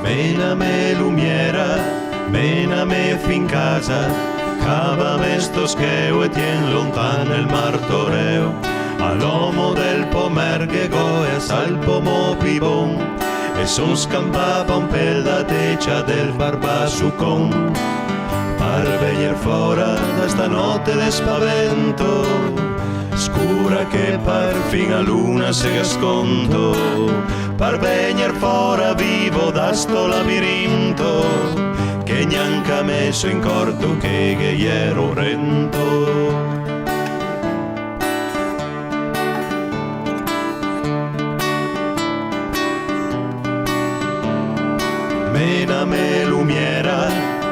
mename lumiera, mename fin casa, cavame sto scheo e tien lontano il martoreo, all'uomo del pomerghego e al pomo pibon, e son scampava un pel da tecia del barbasucon, par venir fora da stanotte de spavento, scura che par fin a luna se sconto, par venir fora vivo da sto labirinto, che neanche messo in corto che ero rento. Mename lumiera,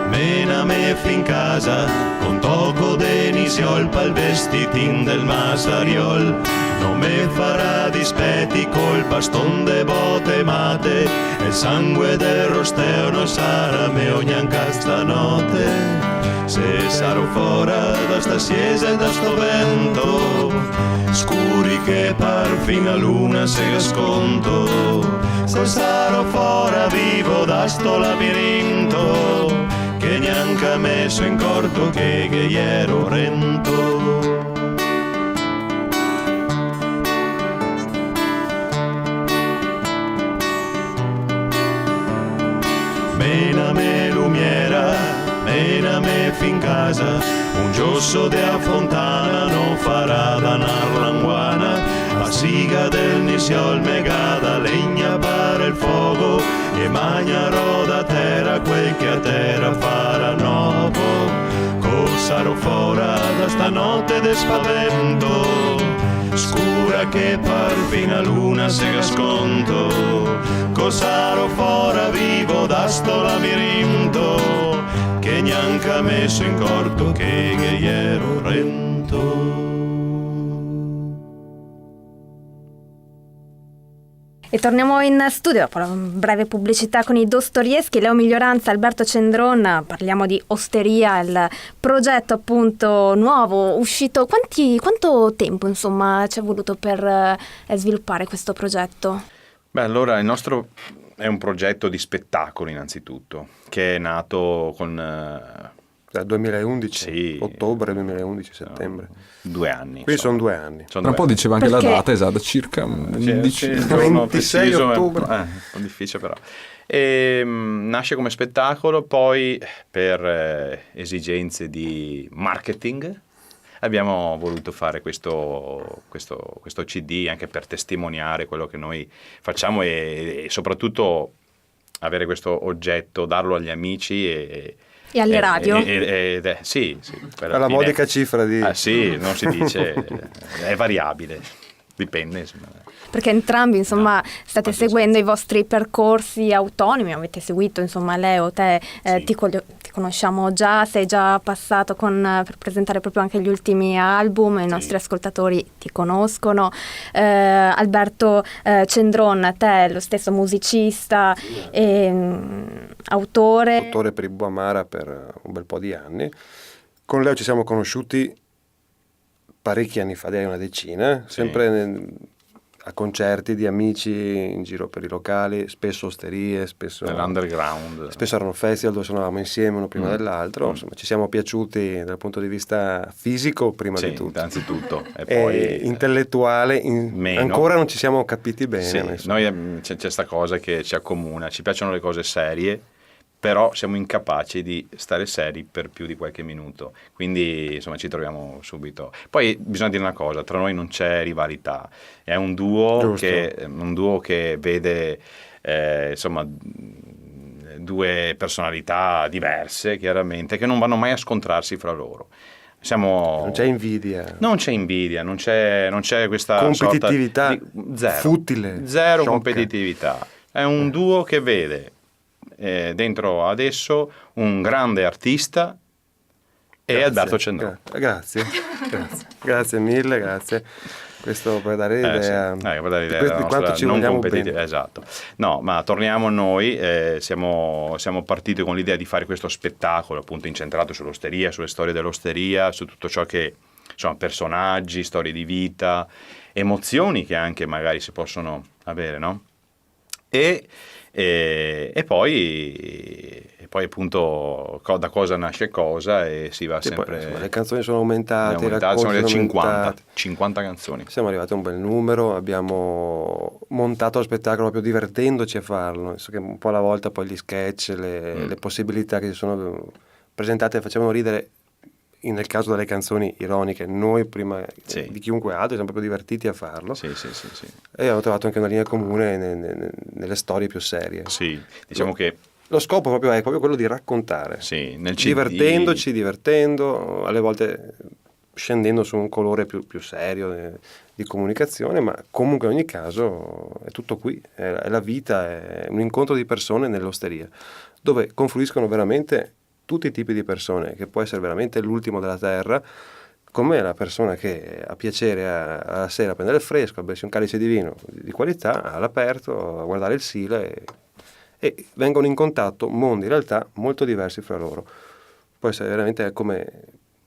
mename fin casa, con toco de nisiol pal vestitin del masariol, non me farà dispetti col baston de bote mate, e sangue del rosteo non sarà meo neanche stanotte, se sarò fora da sta siesa e da sto vento, scuri che par fin a luna se sconto, se sarò fora vivo da sto labirinto, che neanche messo in corto che ero rento. Mename lumiera, mename fin casa, un giosso de a fontana non farà danar l'anguana, la siga del nisiol megada legna pare il fuoco, e magnarò da terra quel che a terra farà nuovo, cos'arò fora da stanotte de spavento, scura che par fin a luna se sconto, cos'arò fora vivo da sto labirinto, che neanche messo in corto che ero rento. E torniamo in studio dopo una breve pubblicità con i Dostoevskij, Leo Miglioranza, Alberto Cendron. Parliamo di Osteria, il progetto appunto nuovo, uscito. Quanto tempo insomma ci è voluto per sviluppare questo progetto? Beh, allora il nostro è un progetto di spettacolo innanzitutto, che è nato con... Dal 2011, sì, ottobre 2011, settembre. 2 anni. Quindi sono 2 anni. Tra un po' diceva anche Perché? la data esatta, circa 11... 26 ottobre. Un po' difficile però. E, nasce come spettacolo, poi per esigenze di marketing abbiamo voluto fare questo CD anche per testimoniare quello che noi facciamo e soprattutto avere questo oggetto, darlo agli amici e alle radio? Sì. Alla modica cifra di... sì, non si dice, è variabile, dipende insomma. Perché entrambi insomma state seguendo i vostri percorsi autonomi, avete seguito insomma Leo, te Sì. ti conosciamo già, sei già passato per presentare proprio anche gli ultimi album, i nostri ascoltatori ti conoscono. Alberto Cendron, te lo stesso musicista e autore. Autore per i Buamara per un bel po' di anni. Con Leo ci siamo conosciuti parecchi anni fa, direi una decina, sempre a concerti di amici in giro per i locali, spesso osterie, spesso Nell'underground. spesso erano festival dove suonavamo insieme uno prima dell'altro. Insomma, ci siamo piaciuti dal punto di vista fisico prima di tutto. Innanzitutto. E E poi intellettuale meno. ancora non ci siamo capiti bene. Sì, insomma. noi c'è sta cosa che ci accomuna, ci piacciono le cose serie, però siamo incapaci di stare seri per più di qualche minuto, quindi insomma ci troviamo subito. Poi bisogna dire una cosa, tra noi non c'è rivalità, è un duo che vede insomma due personalità diverse chiaramente, che non vanno mai a scontrarsi fra loro. Non c'è invidia. Non c'è invidia, non c'è questa Competitività sorta di, zero, futile, zero sciocca. competitività. È un duo che vede dentro adesso un grande artista e Alberto Cendron. Grazie mille, grazie. Questo per dare idea, per dare idea di della quanto nostra ci non vogliamo competitività. bene. Esatto. No, ma torniamo a noi, siamo partiti con l'idea di fare questo spettacolo appunto incentrato sull'osteria, sulle storie dell'osteria, su tutto ciò che sono personaggi, storie di vita, emozioni che anche magari si possono avere, no? E E poi appunto da cosa nasce cosa e si va sempre... Poi, insomma, le canzoni sono aumentate, sono arrivate 50 canzoni. Siamo arrivati a un bel numero, abbiamo montato lo spettacolo proprio divertendoci a farlo, nel senso che un po' alla volta poi gli sketch, le possibilità che si sono presentate facevano ridere. Nel caso delle canzoni ironiche, noi prima di chiunque altro siamo proprio divertiti a farlo. Sì. E abbiamo trovato anche una linea comune nelle storie più serie. Sì, diciamo che lo scopo è proprio quello di raccontare, sì, nel divertendo, alle volte scendendo su un colore più serio di comunicazione, ma comunque in ogni caso è tutto qui, è la vita, è un incontro di persone nell'osteria, dove confluiscono veramente tutti i tipi di persone, che può essere veramente l'ultimo della terra, come la persona che ha piacere alla sera a prendere il fresco, a bersi un calice di vino di qualità all'aperto, a guardare il Sile e vengono in contatto mondi in realtà molto diversi fra loro. Può essere veramente come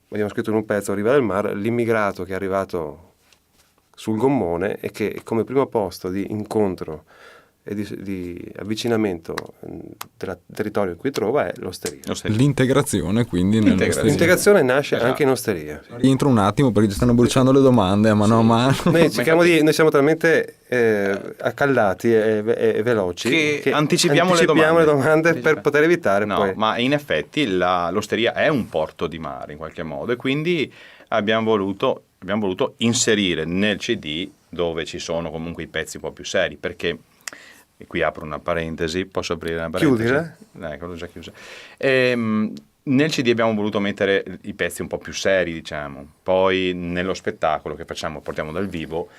abbiamo scritto in un pezzo Riva del Mar, l'immigrato che è arrivato sul gommone e che come primo posto di incontro e di avvicinamento del territorio in cui trova è l'osteria. L'integrazione quindi nell'osteria. L'integrazione nasce anche in osteria. Rientro un attimo perché ci stanno bruciando le domande a mano a mano. Noi siamo talmente accaldati e veloci che anticipiamo le domande per poter evitare poi. Ma in effetti l'osteria è un porto di mare in qualche modo e quindi abbiamo voluto inserire nel CD, dove ci sono comunque i pezzi un po' più seri, perché e qui apro una parentesi, posso aprire una parentesi? Chiudila? Ecco, l'ho già chiusa. Nel CD abbiamo voluto mettere i pezzi un po' più seri, diciamo. Poi nello spettacolo che portiamo dal vivo,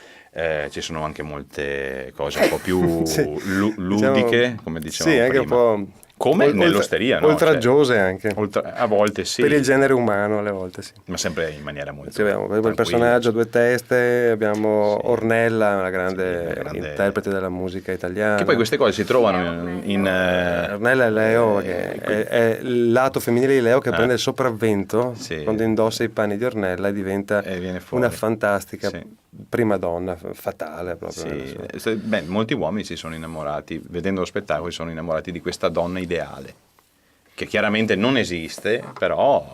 ci sono anche molte cose un po' più ludiche, diciamo, come dicevamo sì, anche prima. un po' come nell'osteria, no? Oltraggiose anche. A volte sì. Per il genere umano alle volte sì. Ma sempre in maniera molto abbiamo il personaggio a due teste, abbiamo Ornella, una grande interprete della musica italiana. Che poi queste cose si trovano Ornella è Leo, che è il lato femminile di Leo che prende il sopravvento quando indossa i panni di Ornella e diventa una fantastica prima donna, fatale proprio. Sì. Molti uomini si sono innamorati, vedendo lo spettacolo, si sono innamorati di questa donna ideale, che chiaramente non esiste, però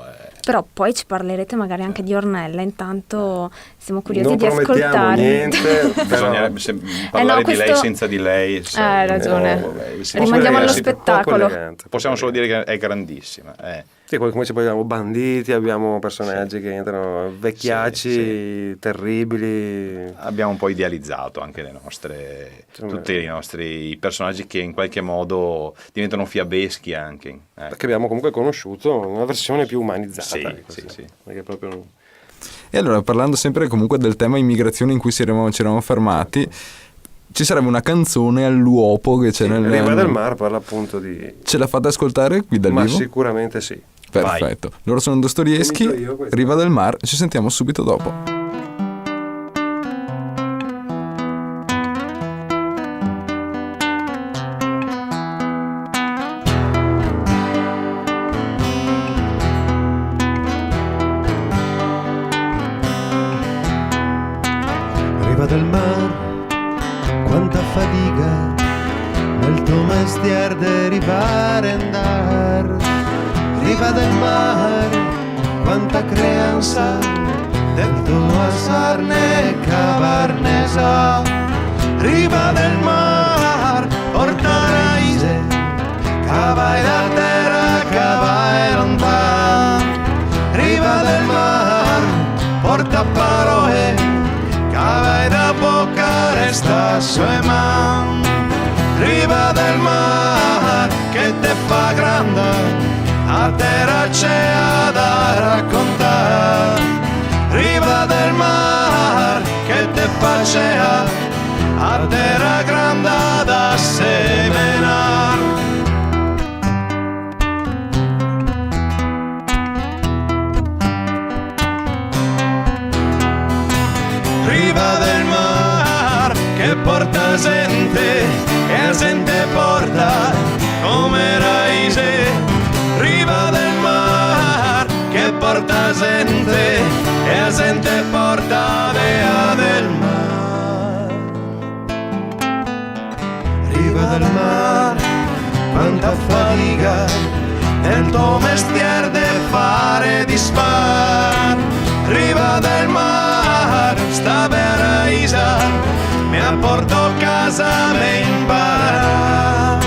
poi ci parlerete magari anche di Ornella, intanto siamo curiosi non di ascoltare. Niente, bisognerebbe parlare di lei senza di lei. Hai ragione. Rimandiamo allo spettacolo. Possiamo solo dire che è grandissima. Sì, come ci abbiamo banditi, abbiamo personaggi che entrano vecchiacci, terribili. Abbiamo un po' idealizzato anche tutti i nostri personaggi che in qualche modo diventano fiabeschi anche. Perché abbiamo comunque conosciuto una versione più umanizzata. Sì. Perché proprio... E allora, parlando sempre comunque del tema immigrazione in cui ci eravamo fermati, ci sarebbe una canzone all'uopo che c'è nel Riva del Mar, parla appunto di... Ce la fate ascoltare qui dal vivo? Ma sicuramente sì. Perfetto. Loro sono Dostoevskij, Riva del Mar, ci sentiamo subito dopo. Riva del Mar, quanta fatica nel tuo mestiere derivare e andare. Riva del Mar, quanta creanza del tuo alzarne e cavarne sa. Riva del Mar, porta raise, cavai da terra, cavai lontano. Riva del Mar, porta parole, cavai da bocca, resta sue man. Riva del Mar, che te fa grande, a terra c'è da raccontare. Riva del Mar, che te faceva a terra grande da semenar. Riva del Mar, che porta gente e gente porta come raise. Riva del Mar, che porta gente e gente porta via del mar. Riva del Mar, tanta fatica nel tuo mestiere de fare dispar. Riva del mar, sta paraisa, mi apporto a casa, me impara.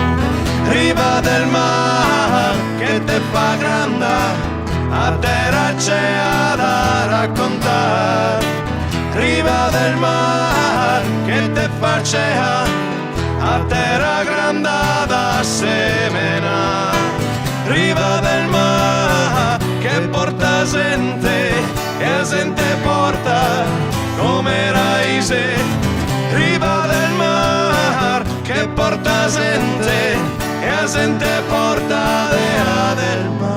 Riva del mar, che te fa grande, a terra c'è da raccontare. Riva del mar, che te faccia, a terra grande da semena. Riva del mar, che porta gente, e gente porta come raise. Riva del mar, che porta gente, e gente porta dea del mar.